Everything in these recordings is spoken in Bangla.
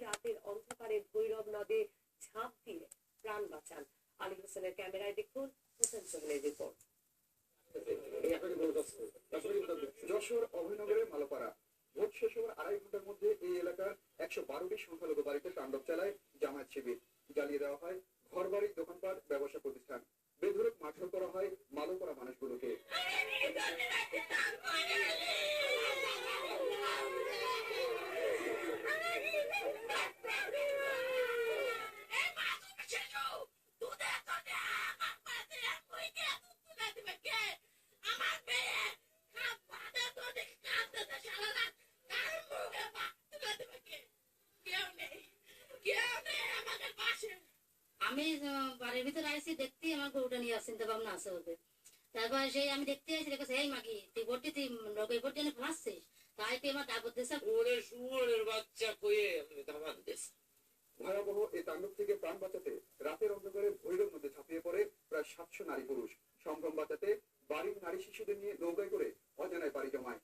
রাতের অন্ধকারে ভৈরব নদে ঝাঁপ দিয়ে প্রাণ বাঁচান। আলী হোসেনের ক্যামেরায় দেখুন হোসেন সোহেলের রিপোর্ট। যশোর অভয়নগরে মালোপাড়া ভোট শেষ হওয়ার 2.5 ঘন্টার মধ্যে এই এলাকার 112টি সংখ্যালঘু বাড়িতে তাণ্ডব চালায় জামায়াত শিবির। জ্বালিয়ে দেওয়া হয় ঘরবাড়ি, দোকানপাট, ব্যবসা প্রতিষ্ঠান। বেধড়ক মারধর করা হয় মালোপাড়া মানুষগুলোকে। আমি বাড়ির ভিতরে আইসি দেখতে আমার গরুটা নিয়ে চিন্তা ভাবনা আছে ওদের। তারপর সেই আমি দেখতে আইসি দেখে এই মাগি তুই ভোটটি তুই লোকের ভোট জন্য ফেলাচ্ছিস, তাই তুই আমার ডাকত দিয়েছে ওরে শুয়োরের বাচ্চা কয়ে আপনি দামান দিস। ভয়াবহ এই তাণ্ডব থেকে প্রাণ বাঁচাতে রাতের অন্ধকারে ভৈরব নদে ঝাঁপিয়ে পড়ে প্রায় 700 নারী পুরুষ। সম্ভ্রম বাঁচাতে বাড়ির নারী শিশুদের নিয়ে নৌকায় করে অজানায় পাড়ি জমায়।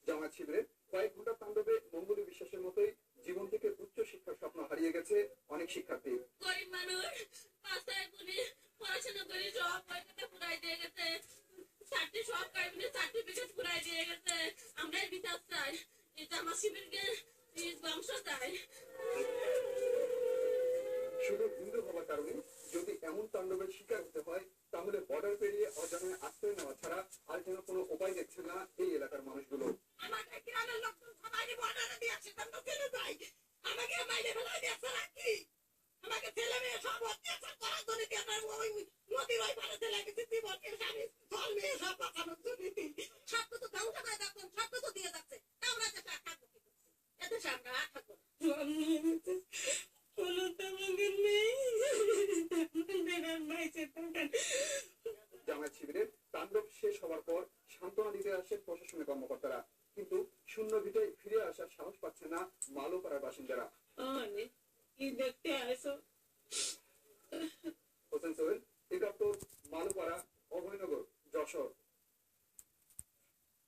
জামায়াত শিবিরের কয়েক ঘন্টা তাণ্ডবে মঙ্গলী বিশ্বাসের মতোই জীবন থেকে উচ্চ শিক্ষার স্বপ্ন হারিয়ে গেছে অনেক শিক্ষার্থী। গরিব মানুষ পাঁচটায় করে পড়াশোনা করে সব পয়সাটা পুরাই দিয়ে গেছে, চারটি সব কাহিনী সার্টিফিকেট পুরাই দিয়ে গেছে। আমরা বিচার চাই, এটা আমার শিবিরকে বংশ চাই। শুধু হিন্দু হওয়ার কারণে যদি এমন তাণ্ডবের শিকার হতে হয় তাহলে বর্ডার পেরিয়ে অজানায় আশ্রয় নেওয়া ছাড়া আর যেন কোনো উপায় দেখছে না এই এলাকার মানুষগুলো। আমাকে গ্রামের লোক সবাই বর্ডারে দিয়ে আসছে, আমরা চলে যাই। আমাকে বাইরে ফেলাই দিয়েছে নাকি? আমাকে ছেলে মেয়ে সব অত্যাচার করার জন্য আমরা ওই নদীর ওই পারে চলে গেছি। জীবনকে স্বামী ফল মেয়ে সব বাঁচানোর জন্য সব কিছু ধ্বংস করে যাচ্ছেন, সব কিছু দিয়ে যাচ্ছে। আমরা দেশে থাকবো কি? এদেশে আমরা থাকবো না। জামায়াত শিবিরের তাণ্ডব শেষ হওয়ার পর সান্ত্বনা দিতে আসেন প্রশাসনের কর্মকর্তারা, কিন্তু শূন্য ভিটায় ফিরে আসার সাহস পাচ্ছে না মালোপাড়ার বাসিন্দারা। কি দেখতে আসো? হোসেন সোহেল, মালোপাড়া, অভয়নগর, যশোর।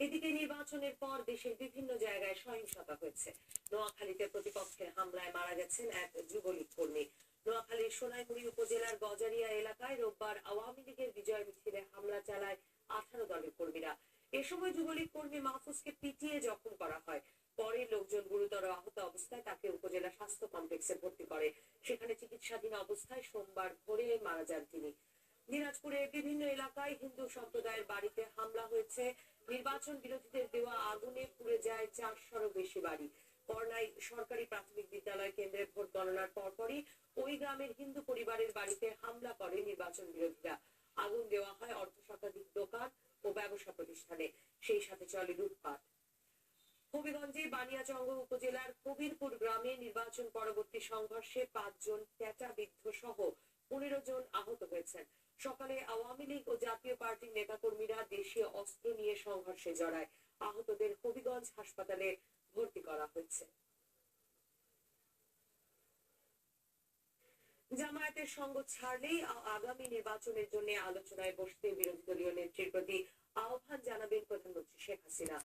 এদিকে নির্বাচনের পর দেশের বিভিন্ন জায়গায় সহিংসতা হয়েছে। নোয়াখালীতে প্রতিপক্ষের হামলায় মারা গেছেন এক যুবলীগ কর্মী। নোয়াখালীর সোনাইমুড়ি উপজেলার গজারিয়া এলাকায় রোববার আওয়ামী লীগের বিজয় মিছিলে হামলা চালায় 18 দলের কর্মীরা। এ সময় যুবলীগ কর্মী মাহফুজকে পিটিয়ে জখম করা হয়। পরে লোকজন গুরুতর আহত অবস্থায় তাকে উপজেলা স্বাস্থ্য কমপ্লেক্সে ভর্তি করে। সেখানে চিকিৎসাধীন অবস্থায় সোমবার ভোরে মারা যান তিনি। দিনাজপুরের বিভিন্ন এলাকায় হিন্দু সম্প্রদায়ের বাড়িতে হামলা হয়েছে। নির্বাচন বিরোধীদের দেওয়া আগুনে পুড়ে যায় 400-এরও বেশি বাড়ি। করনাই সরকারি প্রাথমিক বিদ্যালয় কেন্দ্রে ভোট গণনার পরপরই ওই গ্রামের হিন্দু পরিবারের বাড়িতে হামলা করে নির্বাচন বিরোধীরা। আগুন দেওয়া হয় অর্ধ শতাধিক দোকান ও ব্যবসা প্রতিষ্ঠানে, সেই সাথে চলে লুটপাট। হবিগঞ্জে বানিয়াচঙ্গ উপজেলার কবিরপুর গ্রামে নির্বাচন পরবর্তী সংঘর্ষে 5 জন পেটাবিদ্ধ সহ 15 জন আহত হয়েছেন। সকালে আওয়ামী লীগ ও জাতীয় পার্টির নেতাকর্মীরা দেশীয় অস্ত্র নিয়ে সংঘর্ষে জড়ায়। আহতদের হবিগঞ্জ হাসপাতালে ভর্তি করা হয়েছে। জামায়াতের সঙ্গ ছাড়লেই আগামী নির্বাচনের জন্য আলোচনায় বসতে বিরোধী দলীয় নেত্রীর প্রতি আহ্বান জানাবেন প্রধানমন্ত্রী শেখ হাসিনা।